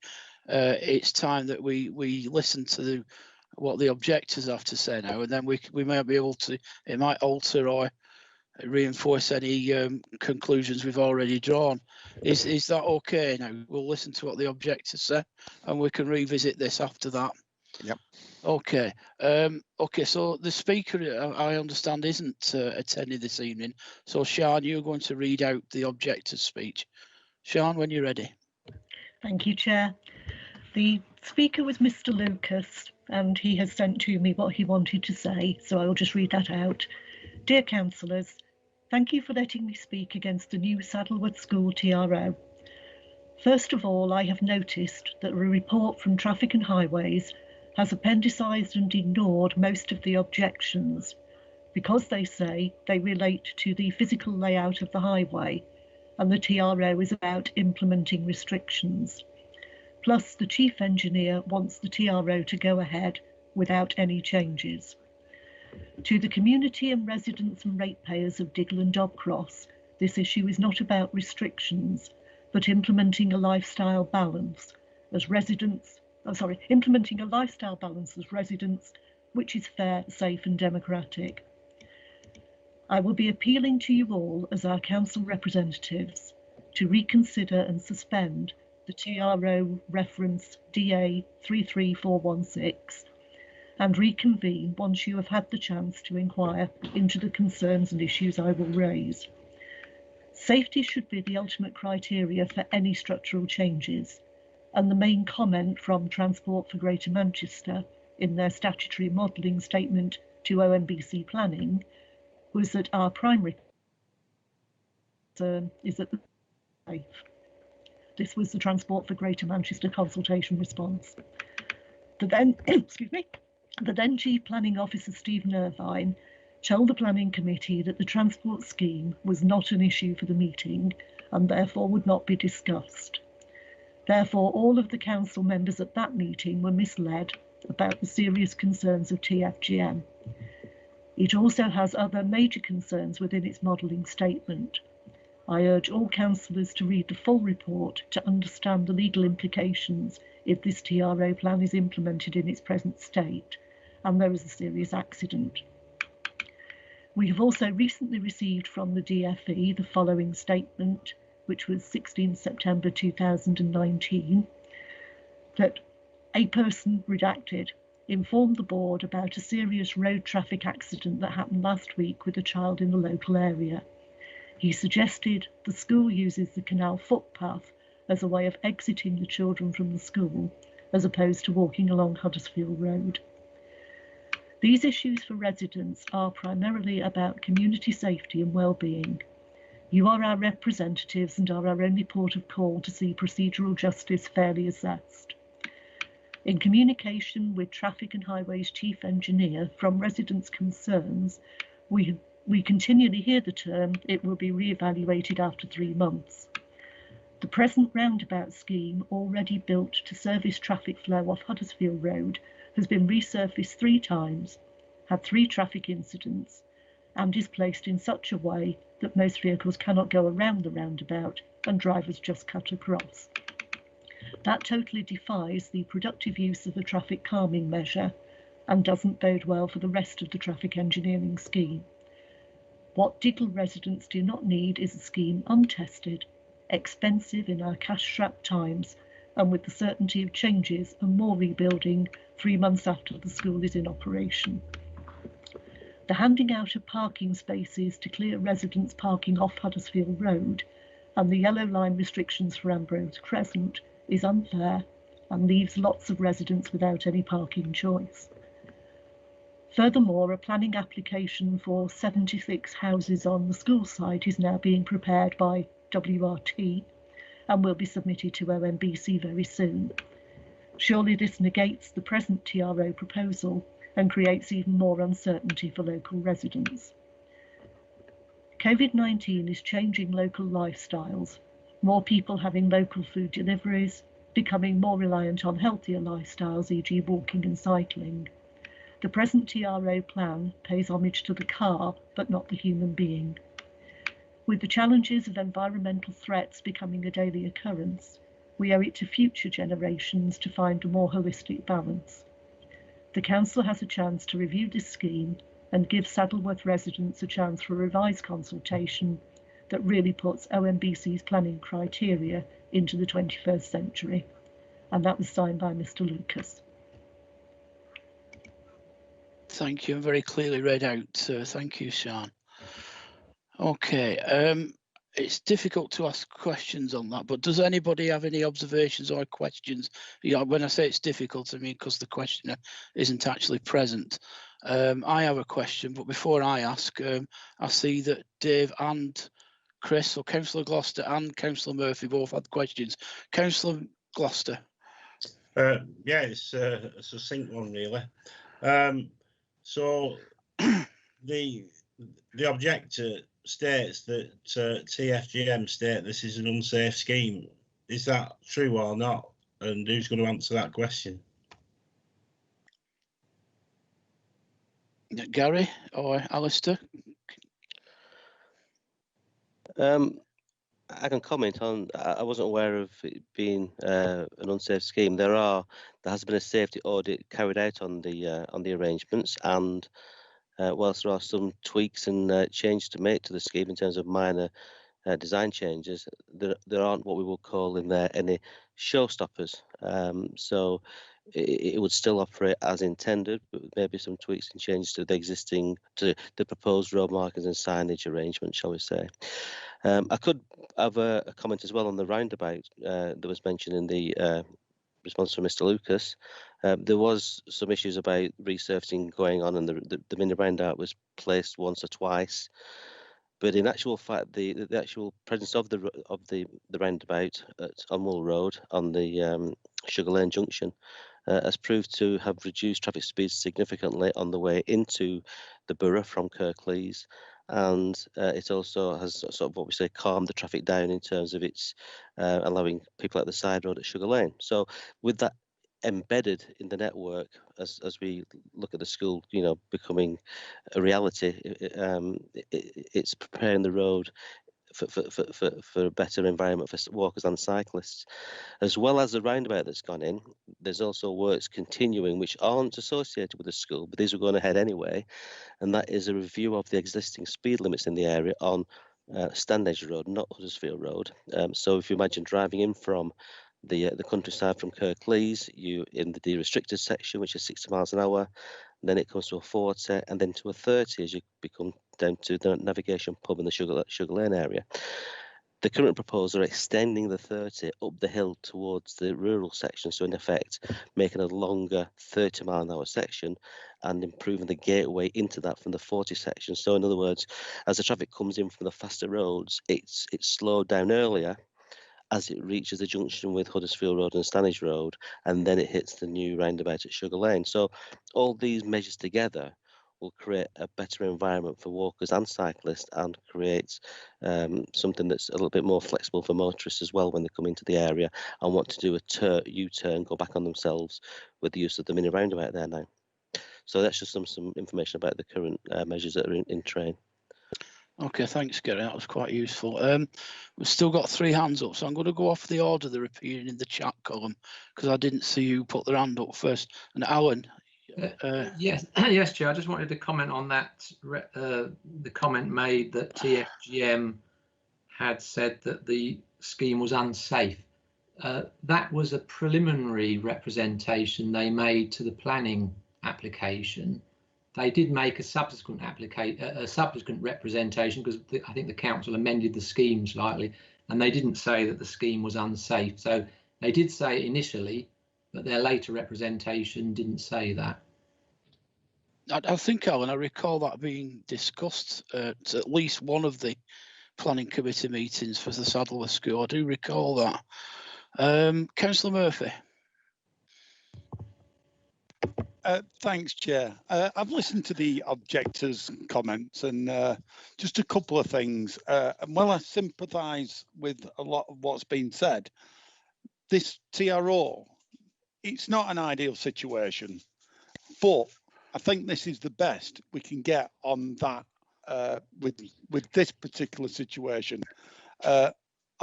it's time that we listen to what the objectors have to say now, and then we might be able to. It might alter or reinforce any conclusions we've already drawn. Is that okay? Now we'll listen to what the objectors say, and we can revisit this after that. Yep. Okay. Okay. So the speaker, I understand, isn't attending this evening. So Sian, you're going to read out the objector's speech. Sian, when you're ready. Thank you, Chair. The speaker was Mr. Lucas, and he has sent to me what he wanted to say, so I will just read that out. Dear councillors, thank you for letting me speak against the new Saddlewood School TRO. First of all, I have noticed that a report from Traffic and Highways has appendicised and ignored most of the objections, because they say they relate to the physical layout of the highway, and the TRO is about implementing restrictions. Plus, the chief engineer wants the TRO to go ahead without any changes. To the community and residents and ratepayers of Diggle and Dobcross, this issue is not about restrictions, but implementing a lifestyle balance as residents, which is fair, safe and democratic. I will be appealing to you all as our council representatives to reconsider and suspend the TRO reference DA 33416 and reconvene once you have had the chance to inquire into the concerns and issues I will raise. Safety should be the ultimate criteria for any structural changes, and the main comment from Transport for Greater Manchester in their statutory modelling statement to OMBC planning was that our primary concern is that the safe. This was the Transport for Greater Manchester consultation response. The then Chief Planning Officer Stephen Irvine told the Planning Committee that the transport scheme was not an issue for the meeting and therefore would not be discussed. Therefore, all of the council members at that meeting were misled about the serious concerns of TFGM. It also has other major concerns within its modelling statement. I urge all councillors to read the full report to understand the legal implications if this TRO plan is implemented in its present state and there is a serious accident. We have also recently received from the DFE the following statement. which was 16 September 2019, that a person, redacted, informed the board about a serious road traffic accident that happened last week with a child in the local area. He suggested the school uses the canal footpath as a way of exiting the children from the school, as opposed to walking along Huddersfield Road. These issues for residents are primarily about community safety and well-being. You are our representatives and are our only port of call to see procedural justice fairly assessed. In communication with Traffic and Highways Chief Engineer from residents' concerns, we continually hear the term, it will be re-evaluated after 3 months. The present roundabout scheme, already built to service traffic flow off Huddersfield Road, has been resurfaced 3 times, had 3 traffic incidents, and is placed in such a way that most vehicles cannot go around the roundabout and drivers just cut across. That totally defies the productive use of a traffic calming measure and doesn't bode well for the rest of the traffic engineering scheme. What Diggle residents do not need is a scheme untested, expensive in our cash-strapped times, and with the certainty of changes and more rebuilding 3 months after the school is in operation. The handing out of parking spaces to clear residents parking off Huddersfield Road and the yellow line restrictions for Ambrose Crescent is unfair and leaves lots of residents without any parking choice. Furthermore, a planning application for 76 houses on the school site is now being prepared by WRT and will be submitted to OMBC very soon. Surely this negates the present TRO proposal and creates even more uncertainty for local residents. COVID-19 is changing local lifestyles, more people having local food deliveries, becoming more reliant on healthier lifestyles, e.g. walking and cycling. The present TRO plan pays homage to the car, but not the human being. With the challenges of environmental threats becoming a daily occurrence, we owe it to future generations to find a more holistic balance. The Council has a chance to review this scheme and give Saddleworth residents a chance for a revised consultation that really puts OMBC's planning criteria into the 21st century. And that was signed by Mr. Lucas. Thank you, very clearly read out. Thank you, Sian. Okay, it's difficult to ask questions on that, but does anybody have any observations or questions? Yeah, when I say it's difficult, I mean because the questioner isn't actually present. I have a question, but before I ask, I see that Dave and Chris, or Councillor Gloucester and Councillor Murphy both had questions. Councillor Gloucester. Yeah, it's a succinct one, really. So the objector states that TFGM state this is an unsafe scheme. Is that true or not? And who's going to answer that question? Gary or Alistair? I can comment on. I wasn't aware of it being an unsafe scheme. There has been a safety audit carried out on the arrangements, and whilst there are some tweaks and changes to make to the scheme in terms of minor design changes, there aren't what we will call in there any showstoppers. So it would still operate as intended, but maybe some tweaks and changes to the proposed road markings and signage arrangement, shall we say. I could have a comment as well on the roundabout that was mentioned in the response from Mr. Lucas. There was some issues about resurfacing going on, and the mini roundabout was placed once or twice. But in actual fact, the actual presence of the roundabout on Mull Road on the Sugar Lane Junction has proved to have reduced traffic speeds significantly on the way into the borough from Kirklees, and it also has sort of what we say calmed the traffic down in terms of its allowing people at the side road at Sugar Lane. So with that embedded in the network, as we look at the school, becoming a reality, it's preparing the road for a better environment for walkers and cyclists, as well as the roundabout that's gone in. There's also works continuing which aren't associated with the school, but these are going ahead anyway, and that is a review of the existing speed limits in the area on Standedge Road, not Huddersfield Road. So if you imagine driving in from the countryside from Kirklees, you in the de-restricted section, which is 60 miles an hour, then it comes to a 40 and then to a 30 as you become down to the navigation pub in the Sugar Lane area. The current proposal are extending the 30 up the hill towards the rural section, so in effect making a longer 30 mile an hour section and improving the gateway into that from the 40 section. So in other words, as the traffic comes in from the faster roads, it's slowed down earlier as it reaches the junction with Huddersfield Road and Standedge Road, and then it hits the new roundabout at Sugar Lane. So all these measures together will create a better environment for walkers and cyclists and create something that's a little bit more flexible for motorists as well when they come into the area and want to do a U-turn, go back on themselves with the use of the mini roundabout there now. So that's just some information about the current measures that are in train. Okay, thanks, Gary. That was quite useful. We've still got 3 hands up, so I'm going to go off the order they're appearing in the chat column because I didn't see who put their hand up first. And Alan. Yes, yes, Chair. I just wanted to comment on that. The comment made that TFGM had said that the scheme was unsafe. That was a preliminary representation they made to the planning application. They did make a subsequent representation because I think the council amended the scheme slightly, and they didn't say that the scheme was unsafe. So they did say it initially, but their later representation didn't say that. I think, Alan, I recall that being discussed at least one of the planning committee meetings for the Saddleworth School. I do recall that. Councillor Murphy. Thanks, Chair. I've listened to the objectors' comments and just a couple of things. And while I sympathise with a lot of what's been said, this TRO, it's not an ideal situation, but I think this is the best we can get on that with this particular situation. I'm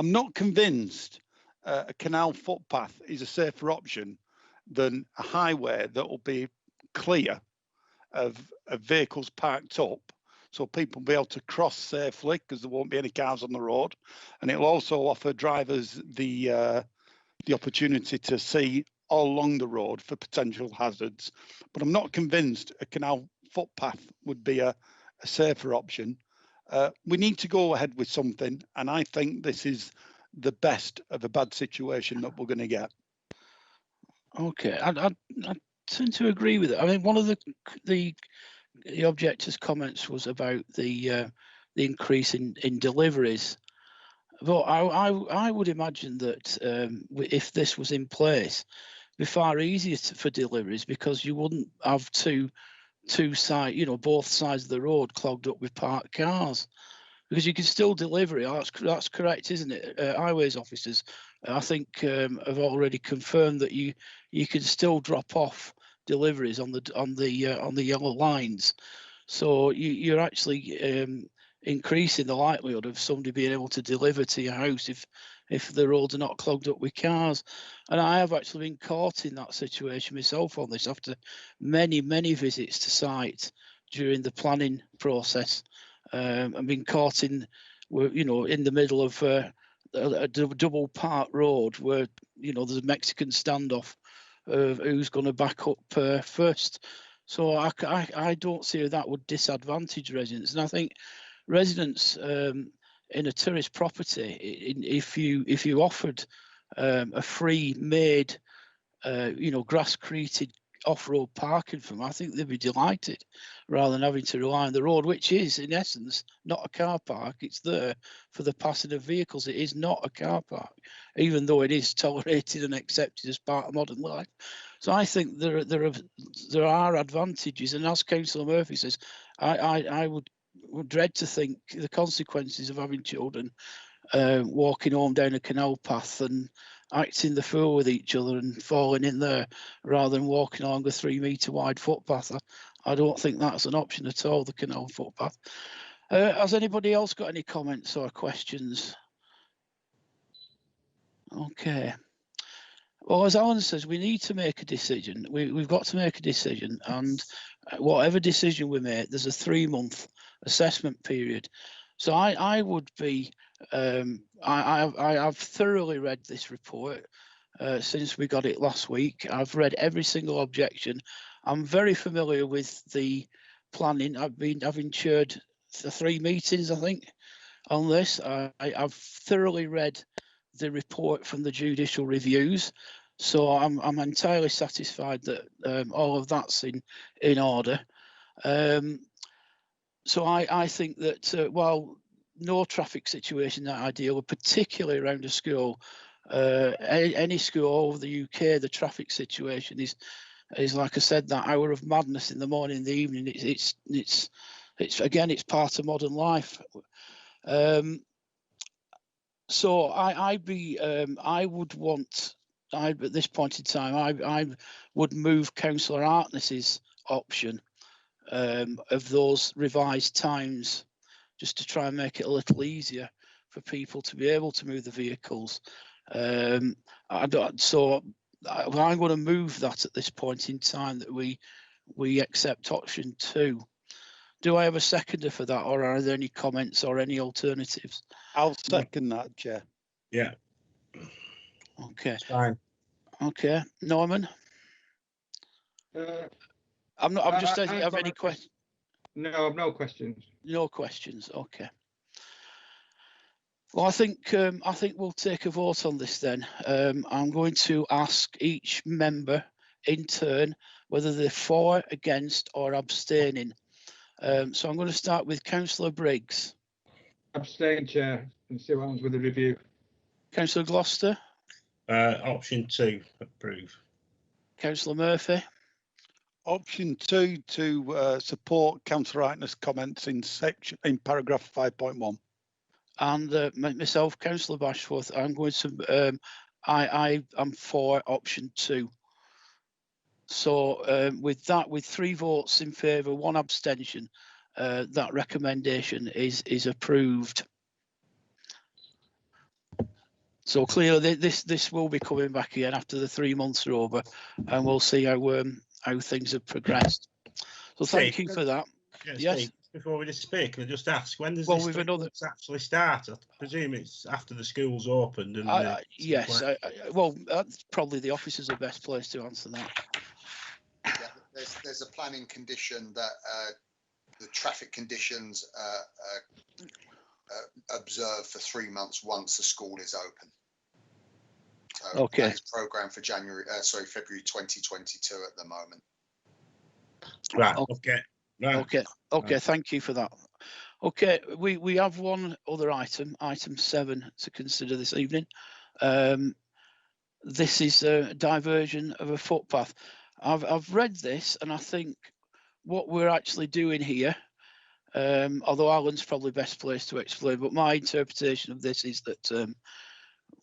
not convinced a canal footpath is a safer option than a highway that will be clear of vehicles parked up, so people will be able to cross safely because there won't be any cars on the road, and it'll also offer drivers the opportunity to see all along the road for potential hazards. But I'm not convinced a canal footpath would be a safer option. We need to go ahead with something, and I think this is the best of a bad situation that we're going to get. Okay, I tend to agree with it. I mean, one of the objectors' comments was about the increase in deliveries, but I would imagine that if this was in place, it'd be far easier for deliveries because you wouldn't have two sides, both sides of the road clogged up with parked cars. Because you can still deliver it. That's correct, isn't it? Highways officers, I think, have already confirmed that you can still drop off deliveries on the yellow lines. So you're actually increasing the likelihood of somebody being able to deliver to your house if the roads are not clogged up with cars. And I have actually been caught in that situation myself on this after many visits to site during the planning process. I've been caught in the middle of a double part road where there's a Mexican standoff of who's going to back up first. So I don't see how that would disadvantage residents, and I think residents in a tourist property, if you offered a free made grass-created off-road parking for them, I think they'd be delighted rather than having to rely on the road, which is in essence not a car park. It's there for the passing of vehicles. It is not a car park, even though it is tolerated and accepted as part of modern life. So I think there are advantages, and as Councillor Murphy says, I would dread to think the consequences of having children walking home down a canal path and acting the fool with each other and falling in there rather than walking along a 3 metre wide footpath. I don't think that's an option at all, the canal footpath. Has anybody else got any comments or questions? Okay. Well, as Alan says, we need to make a decision. We've got to make a decision, and whatever decision we make, there's a 3-month assessment period. So I would be, I've thoroughly read this report since we got it last week. I've read every single objection. I'm very familiar with the planning. I've chaired 3 meetings, I think, on this. I've thoroughly read the report from the judicial reviews, so I'm entirely satisfied that all of that's in order. So I think that while no traffic situation that ideal, particularly around a school, any school all over the UK, the traffic situation is like I said, that hour of madness in the morning, in the evening. It's again, it's part of modern life. So I would want, at this point in time, I would move Councillor Hartness's option of those revised times, just to try and make it a little easier for people to be able to move the vehicles. I'm going to move that at this point in time, that we accept option 2. Do I have a seconder for that, or are there any comments or any alternatives? I'll second that, Chair. Yeah. Okay. It's fine. Okay, Norman. I'm just saying. Have any questions? No, I've no questions. No questions. Okay. Well, I think we'll take a vote on this then. I'm going to ask each member in turn whether they're for, against, or abstaining. So I'm going to start with Councillor Briggs. Abstain, Chair, and see what happens with the review. Councillor Gloucester. Option 2, approve. Councillor Murphy. Option 2 to support Councillor Hartness' comments in paragraph 5.1. And myself, Councillor Bashforth, I'm going to, I am for option 2. So with that, with 3 votes in favour, 1 abstention, that recommendation is approved. So clearly, this will be coming back again after the 3 months are over, and we'll see how things have progressed. So thank you for that. Yes. Steve, before we just speak, can I just ask, when does this actually start? I presume it's after the school's opened. And yes, well, that's probably the officers are best placed to answer that. Yeah, there's a planning condition that the traffic conditions observed for 3 months once the school is open. So okay. That is programmed for February 2022 at the moment. Right. Okay. Right. Okay. Thank you for that. Okay, we have one other item 7, to consider this evening. This is a diversion of a footpath. I've read this, and I think what we're actually doing here, although Alan's probably best placed to explain, but my interpretation of this is that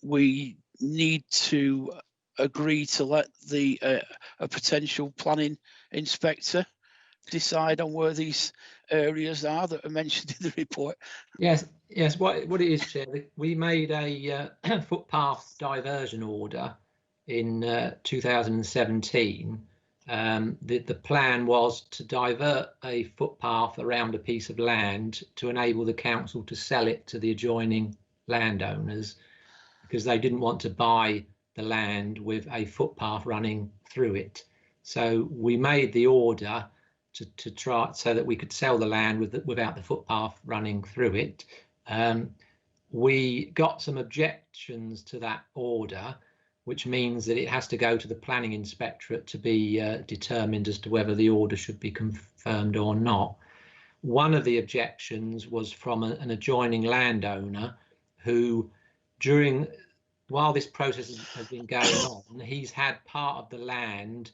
we need to agree to let a potential planning inspector decide on where these areas are that are mentioned in the report. Yes. What it is, Chair, we made a footpath diversion order in 2017. The plan was to divert a footpath around a piece of land to enable the council to sell it to the adjoining landowners, because they didn't want to buy the land with a footpath running through it. So we made the order to try so that we could sell the land without the footpath running through it. We got some objections to that order, which means that it has to go to the planning inspectorate to be determined as to whether the order should be confirmed or not. One of the objections was from an adjoining landowner who, while this process has been going on, he's had part of the land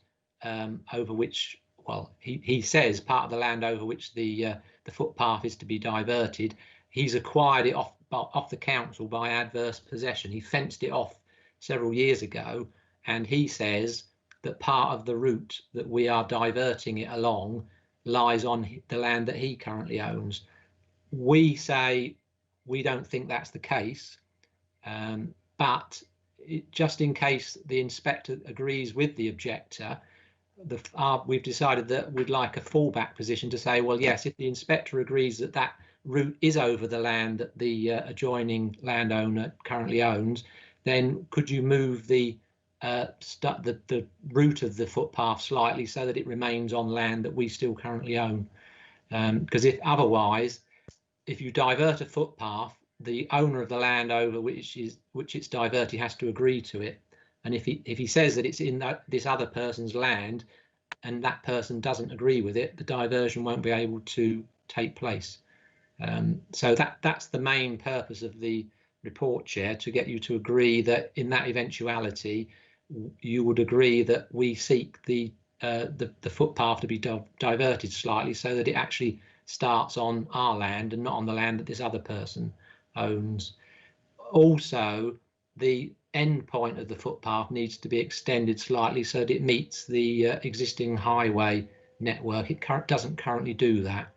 over which, well, he says part of the land over which the footpath is to be diverted, he's acquired it off the council by adverse possession. He fenced it off several years ago, and he says that part of the route that we are diverting it along lies on the land that he currently owns. We say we don't think that's the case, but just in case the inspector agrees with the objector, we've decided that we'd like a fallback position to say, well, yes, if the inspector agrees that that route is over the land that the adjoining landowner currently owns, then could you move the route of the footpath slightly so that it remains on land that we still currently own? Because if otherwise, if you divert a footpath, the owner of the land over which it's diverted has to agree to it. And if he says that it's in this other person's land and that person doesn't agree with it, the diversion won't be able to take place. So that's the main purpose of the report, Chair, to get you to agree that in that eventuality, you would agree that we seek the footpath to be diverted slightly so that it actually starts on our land and not on the land that this other person owns. Also, the end point of the footpath needs to be extended slightly so that it meets the existing highway network. It doesn't currently do that.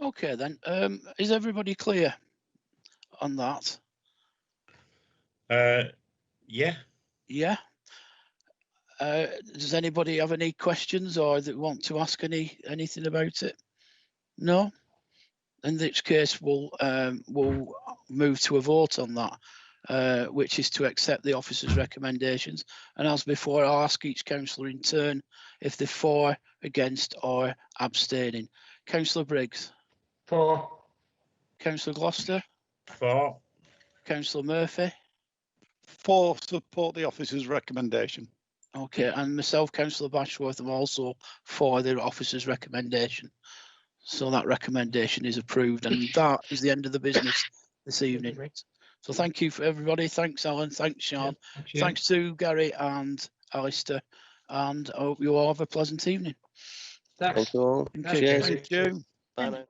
Okay then, is everybody clear on that? Yeah. Yeah. Does anybody have any questions or that want to ask anything about it? No? In which case we'll move to a vote on that, which is to accept the officer's recommendations. And as before, I'll ask each councillor in turn if they're for, against or abstaining. Councillor Briggs. For. Councillor Gloucester. For. Councillor Murphy. For, support the officer's recommendation. Okay, and myself, Councillor Bashworth, am also for the officer's recommendation. So that recommendation is approved, and that is the end of the business this evening. So thank you for everybody. Thanks, Alan. Thanks, Sean. Yeah, thanks to Gary and Alistair, and I hope you all have a pleasant evening. Thank you all. Thank you. Cheers. Thank you. Bye now.